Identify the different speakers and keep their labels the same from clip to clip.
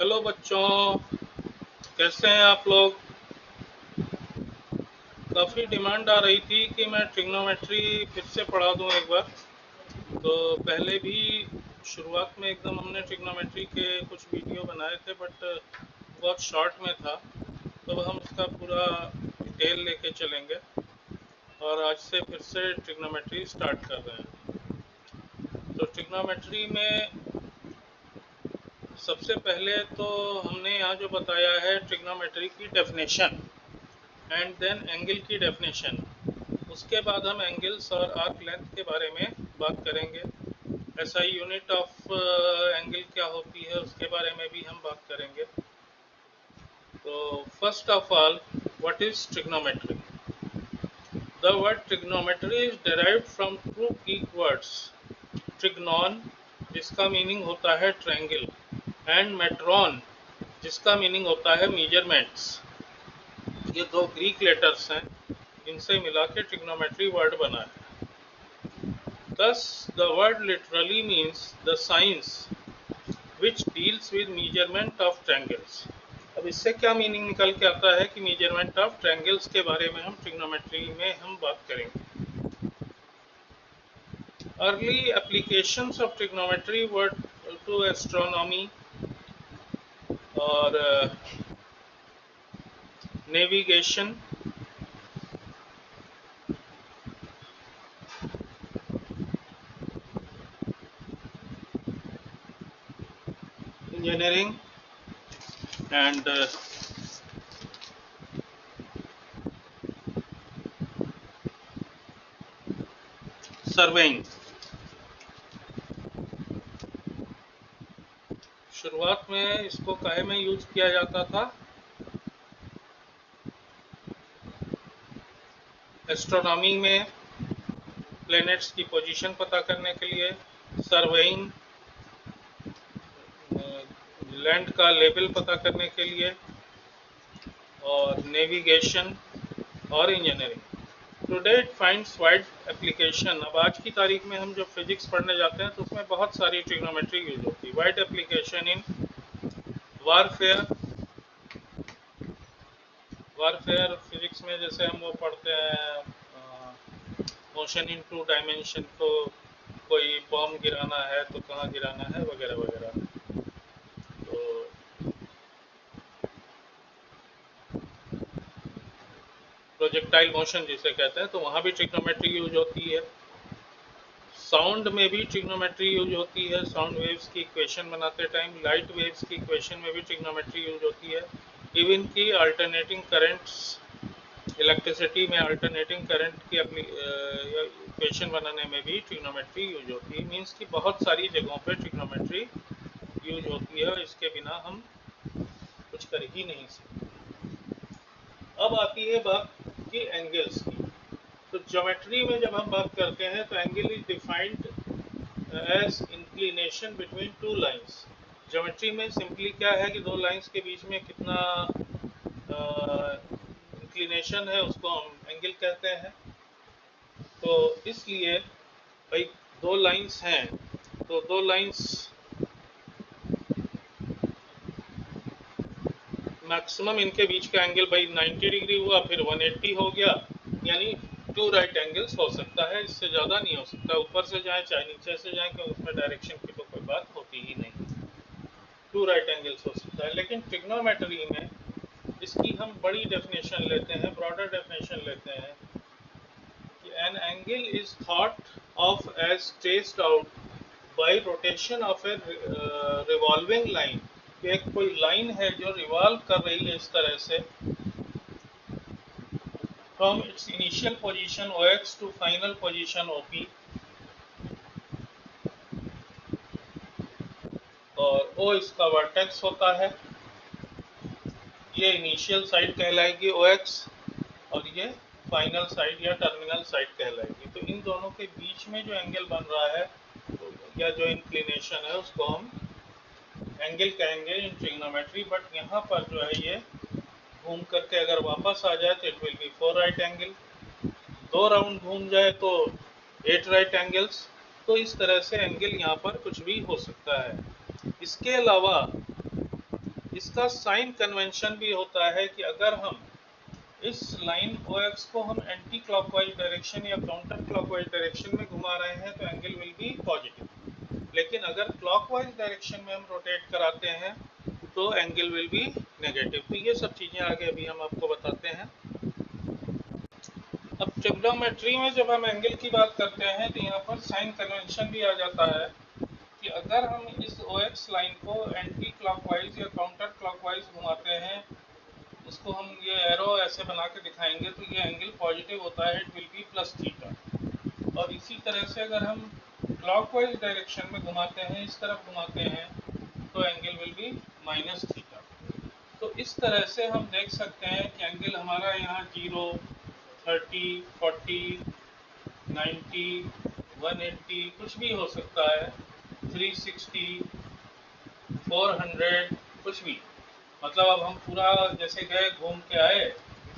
Speaker 1: Hello बच्चों, कैसे हैं आप लोग। काफ़ी डिमांड आ रही थी कि मैं ट्रिग्नोमेट्री फिर से पढ़ा दूं एक बार। तो पहले भी शुरुआत में एकदम हमने ट्रिग्नोमेट्री के कुछ वीडियो बनाए थे, बट बहुत शॉर्ट में था। तो हम इसका पूरा डिटेल लेके चलेंगे और आज से फिर से ट्रिग्नोमेट्री स्टार्ट कर रहे हैं। तो ट्रिग्नोमेट्री में सबसे पहले तो हमने यहाँ जो बताया है ट्रिग्नोमेट्री की डेफिनेशन एंड देन एंगल की डेफिनेशन। उसके बाद हम एंगल्स और आर्क लेंथ के बारे में बात करेंगे। एसआई यूनिट ऑफ एंगल क्या होती है उसके बारे में भी हम बात करेंगे। तो first of all, what is trigonometry? The word trigonometry is derived from two Greek words, trigonon जिसका मीनिंग होता है ट्रायंगल एंड मेट्रॉन जिसका मीनिंग होता है मेजरमेंट्स। ये दो ग्रीक लेटर्स हैं, इनसे मिला के ट्रिग्नोमेट्री वर्ड बना है। Thus, the word literally means the science which deals with measurement of triangles. अब इससे क्या मीनिंग निकल के आता है कि मेजरमेंट ऑफ ट्रायंगल्स के बारे में हम ट्रिग्नोमेट्री में हम बात करेंगे। Early applications of trigonometry were to astronomy और नेविगेशन, इंजीनियरिंग एंड सर्वेइंग। शुरुआत में इसको काहे में यूज किया जाता था? एस्ट्रोनॉमी में प्लैनेट्स की पोजीशन पता करने के लिए, सर्वेइंग लैंड का लेवल पता करने के लिए, और नेविगेशन और engineering. Today it finds wide application. अब आज की तारीख में हम जब फिजिक्स पढ़ने जाते हैं तो उसमें बहुत सारी ट्रिग्नोमेट्री यूज होती है। Wide application in warfare. Warfare physics में जैसे हम वो पढ़ते हैं मोशन इन टू डायमेंशन, को कोई बॉम्ब गिराना है तो कहाँ गिराना है वगैरह वगैरह। तो प्रोजेक्टाइल मोशन जिसे कहते हैं, तो वहाँ भी ट्रिग्नोमेट्री यूज होती है। साउंड में भी ट्रिग्नोमेट्री यूज होती है। साउंड वेव्स की इक्वेशन बनाते टाइम, लाइट वेव्स की इक्वेशन में भी ट्रिग्नोमेट्री यूज होती है। इवन की अल्टरनेटिंग करंट्स, इलेक्ट्रिसिटी में अल्टरनेटिंग करंट की इक्वेशन बनाने में भी ट्रिग्नोमेट्री यूज होती है। मीन्स कि बहुत सारी जगहों पे ट्रिग्नोमेट्री यूज होती है और इसके बिना हम कुछ कर ही नहीं सकते। अब आती है बात कि एंगल्स की। तो ज्योमेट्री में जब हम बात करते हैं तो angle is defined as inclination between two lines. Geometry में सिंपली क्या है कि दो लाइंस के बीच में कितना इंक्लिनेशन है उसको हम एंगल कहते हैं। तो इसलिए भाई दो लाइंस हैं, तो दो लाइंस मैक्सिमम इनके बीच का एंगल भाई 90 डिग्री हुआ, फिर 180 हो गया, यानी टू राइट एंगल्स हो सकता है, इससे ज़्यादा नहीं हो सकता। ऊपर से जाए चाहे नीचे से जाए, क्योंकि उसमें डायरेक्शन की तो कोई बात होती ही नहीं। टू राइट एंगल्स हो सकता है। लेकिन ट्रिग्नोमेट्री में इसकी हम बड़ी डेफिनेशन लेते हैं, ब्रॉडर डेफिनेशन लेते हैं कि an angle is thought of as traced out by rotation of a revolving line. एक कोई लाइन है जो रिवॉल्व कर रही है इस तरह से, from its initial position OX to final position OP, और O इसका वर्टेक्स होता है। ये इनिशियल साइड कहलाएगी OX और ये फाइनल साइड या टर्मिनल साइड कहलाएगी। तो इन दोनों के बीच में जो एंगल बन रहा है या जो इंक्लिनेशन है उसको हम एंगल कहेंगे इन ट्रिग्नोमेट्री। बट यहाँ पर जो है ये घूम करके अगर वापस आ जाए तो it will B 4 right angle. 2 round घूम जाए तो 8 राइट एंगल्स। तो इस तरह से एंगल यहाँ पर कुछ भी हो सकता है। इसके अलावा इसका साइन कन्वेंशन भी होता है कि अगर हम इस लाइन OX को हम एंटी क्लॉकवाइज डायरेक्शन या काउंटर क्लॉकवाइज डायरेक्शन में घुमा रहे हैं तो एंगल विल बी पॉजिटिव, लेकिन अगर क्लॉकवाइज डायरेक्शन में हम रोटेट कराते हैं तो एंगल विल बी नेगेटिव। तो ये सब चीज़ें आगे अभी हम आपको बताते हैं। अब ट्रिग्नोमेट्री में जब हम एंगल की बात करते हैं तो यहाँ पर साइन कन्वेंशन भी आ जाता है कि अगर हम इस OX लाइन को एंटी क्लॉकवाइज या काउंटर क्लॉकवाइज घुमाते हैं, उसको हम ये एरो ऐसे बना के दिखाएंगे तो ये एंगल पॉजिटिव होता है, it will B plus theta. और इसी तरह से अगर हम क्लॉकवाइज डायरेक्शन में घुमाते हैं, इस तरफ घुमाते हैं, तो angle will be minus theta. तो इस तरह से हम देख सकते हैं कि एंगल हमारा यहाँ 0, 30, 40, 90, 180 कुछ भी हो सकता है, 360, 400 कुछ भी। मतलब अब हम पूरा जैसे गए घूम के आए,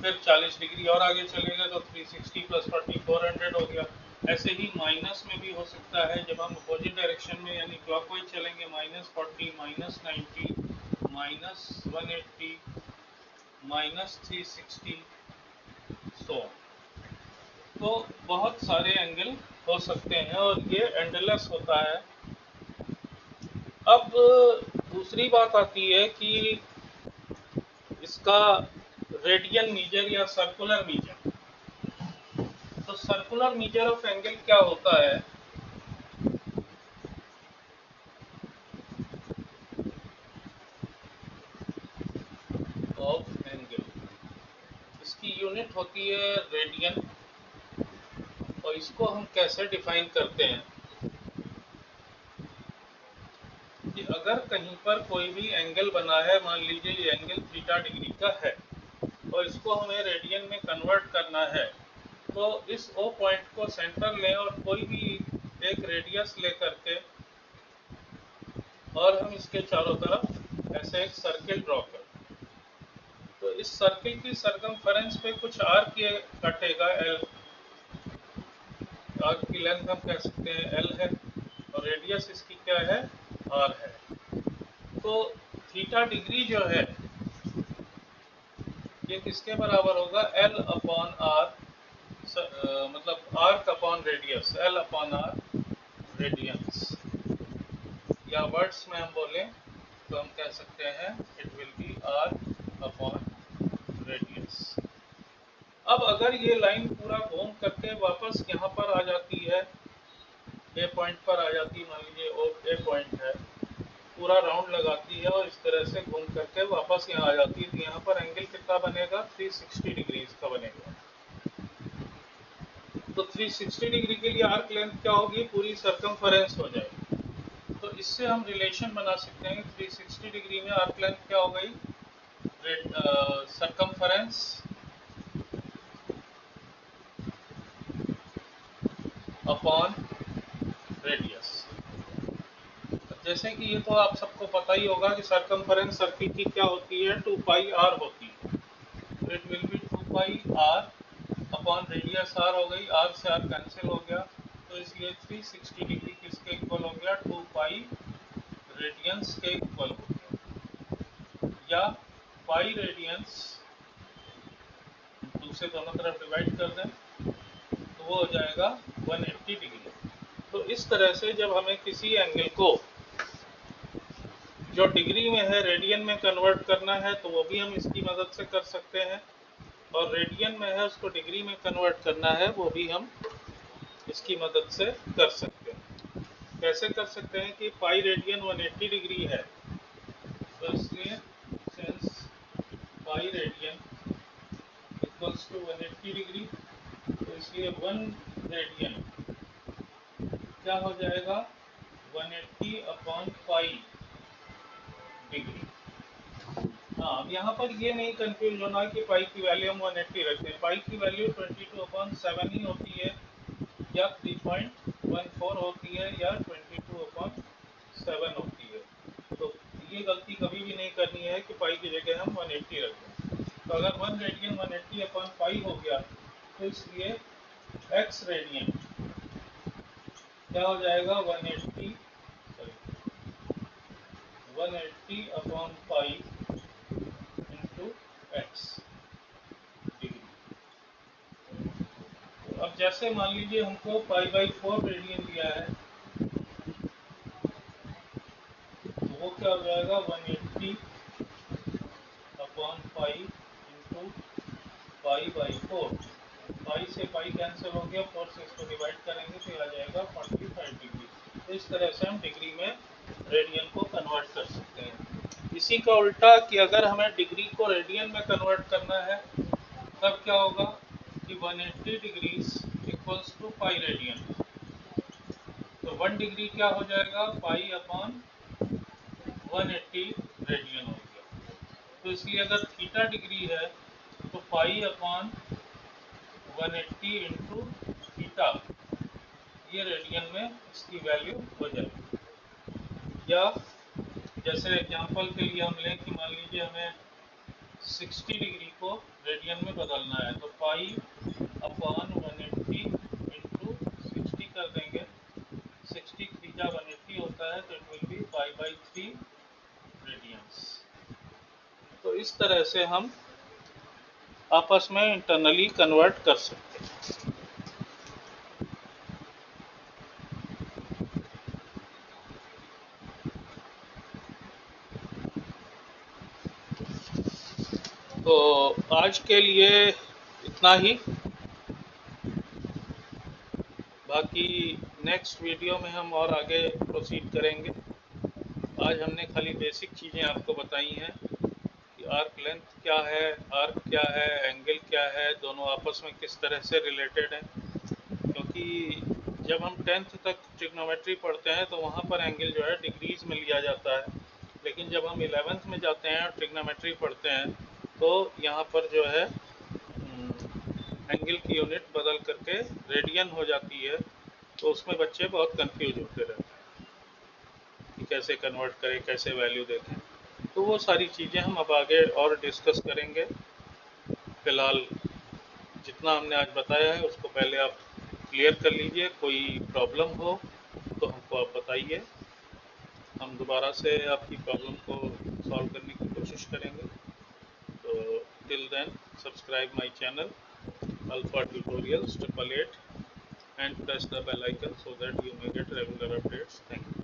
Speaker 1: फिर 40 डिग्री और आगे चले गए तो 360 प्लस 40 400 हो गया। ऐसे ही माइनस में भी हो सकता है, जब हम अपोजिट डायरेक्शन में यानी क्लॉकवाइज चलेंगे -40, -90, -180, -360 सो। तो बहुत सारे एंगल हो सकते हैं और ये एंडलेस होता है। अब दूसरी बात आती है कि इसका रेडियन मीजर या सर्कुलर मीजर। तो सर्कुलर मीजर ऑफ एंगल क्या होता है? ऑफ एंगल, इसकी यूनिट होती है रेडियन। और इसको हम कैसे डिफाइन करते हैं कि अगर कहीं पर कोई भी एंगल बना है, मान लीजिए ये एंगल थीटा डिग्री का है और इसको हमें रेडियन में कन्वर्ट करना है, तो इस O पॉइंट को सेंटर लें और कोई भी एक रेडियस लेकर के और हम इसके चारों तरफ ऐसे एक सर्किल ड्रॉ करें। तो इस सर्किल की सरकमफेरेंस पे कुछ आर्क ये कटेगा L। आर्क की लेंथ हम कह सकते हैं L है और रेडियस इसकी क्या है, R है। तो थीटा डिग्री जो है ये किसके बराबर होगा, L अपॉन R, मतलब arc upon radius, L upon R radians. या वर्ड्स में हम बोलें तो हम कह सकते हैं it will be R upon radius. अब अगर ये लाइन पूरा घूम करके वापस यहाँ पर आ जाती है, ए पॉइंट पर आ जाती है, मान लीजिए ए पॉइंट है, पूरा राउंड लगाती है और इस तरह से घूम करके वापस यहाँ आ जाती है, तो यहाँ पर एंगल कितना बनेगा, 360 डिग्रीज का बनेगा। तो 360 डिग्री के लिए आर्क लेंथ क्या होगी, पूरी सरकमफेरेंस हो जाएगी। तो इससे हम रिलेशन बना सकते हैं 360 डिग्री में आर्क लेंथ क्या हो गई, सरकमफेरेंस अपॉन रेडियस। जैसे कि ये तो आप सबको पता ही होगा कि सरकमफेरेंस सर्किल की क्या होती है, 2 पाई r होती है। तो it will B 2 pi r upon radius r हो गई, r से r कैंसिल हो गया, तो इसलिए 360 डिग्री किसके इक्वल हो गया, 2 पाई रेडियंस के इक्वल हो गया। या पाई रेडियंस 2 से दोनों तरफ डिवाइड कर दें तो वो हो जाएगा 180 डिग्री। तो इस तरह से जब हमें किसी एंगल को जो डिग्री में है रेडियन में कन्वर्ट करना है तो वो भी हम इसकी मदद से कर सकते हैं, और रेडियन में है उसको डिग्री में कन्वर्ट करना है वो भी हम इसकी मदद से कर सकते हैं। कैसे कर सकते हैं कि पाई रेडियन 180 डिग्री है, तो इसलिए since pi radian equals to 180 degree, तो इसलिए 1 रेडियन क्या हो जाएगा, 180 अपॉन पाई डिग्री। हाँ, अब यहाँ पर ये नहीं कंफ्यूज होना कि पाई की वैल्यू हम 180 रखते हैं। पाई की वैल्यू 22/7 ही होती है, या 3.14 होती है, या 22/7 होती है। तो ये गलती कभी भी नहीं करनी है कि पाई की जगह हम 180 रख दें। तो अगर 1 रेडियन 180 अपॉन पाई हो गया तो इसलिए x रेडियन क्या हो जाएगा, 180 180 upon pi into x degree. तो अब जैसे मान लीजिए हमको पाई/4 रेडियन दिया है, तो वो क्या हो जाएगा 180 अपॉन पाई इंटू पाई/4। पाई से पाई कैंसिल हो गया, 4 से इसको डिवाइड करेंगे तो आ जाएगा 45 डिग्री। तो इस तरह से हम डिग्री में रेडियन को कन्वर्ट कर सकते हैं। इसी का उल्टा कि अगर हमें डिग्री को रेडियन में कन्वर्ट करना है तब क्या होगा कि 180 degrees equals to pi radian. तो 1 डिग्री क्या हो जाएगा, पाई अपॉन 180 रेडियन हो गया। तो इसलिए अगर थीटा डिग्री है तो पाई अपॉन 180 इंटू थीटा, ये रेडियन में इसकी वैल्यू हो जाएगी। या जैसे एग्जांपल के लिए हम लें कि मान लीजिए हमें 60 डिग्री को रेडियन में बदलना है, तो पाई अपॉन 180 इंटू 60 कर देंगे। 60 थीटा 180 होता है, तो इट विल बी पाई/3 रेडियंस। तो इस तरह से हम आपस में इंटरनली कन्वर्ट कर सकते हैं। तो आज के लिए इतना ही। बाकी नेक्स्ट वीडियो में हम और आगे प्रोसीड करेंगे। आज हमने खाली बेसिक चीज़ें आपको बताई हैं कि आर्क लेंथ क्या है, आर्क क्या है, एंगल क्या है, दोनों आपस में किस तरह से रिलेटेड हैं। क्योंकि जब हम 10th तक ट्रिग्नोमेट्री पढ़ते हैं तो वहाँ पर एंगल जो है डिग्रीज में लिया जाता है, लेकिन जब हम 11th में जाते हैं और ट्रिग्नोमेट्री पढ़ते हैं तो यहाँ पर जो है एंगल की यूनिट बदल करके रेडियन हो जाती है। तो उसमें बच्चे बहुत कंफ्यूज होते रहते हैं कि कैसे कन्वर्ट करें, कैसे वैल्यू देखें। तो वो सारी चीज़ें हम अब आगे और डिस्कस करेंगे। फिलहाल जितना हमने आज बताया है उसको पहले आप क्लियर कर लीजिए। कोई प्रॉब्लम हो तो हमको आप बताइए, हम दोबारा से आपकी प्रॉब्लम को सॉल्व करने की कोशिश करेंगे। तो till then subscribe my channel Alpha Tutorials 888 and press the bell icon so that you may get regular updates. Thank you.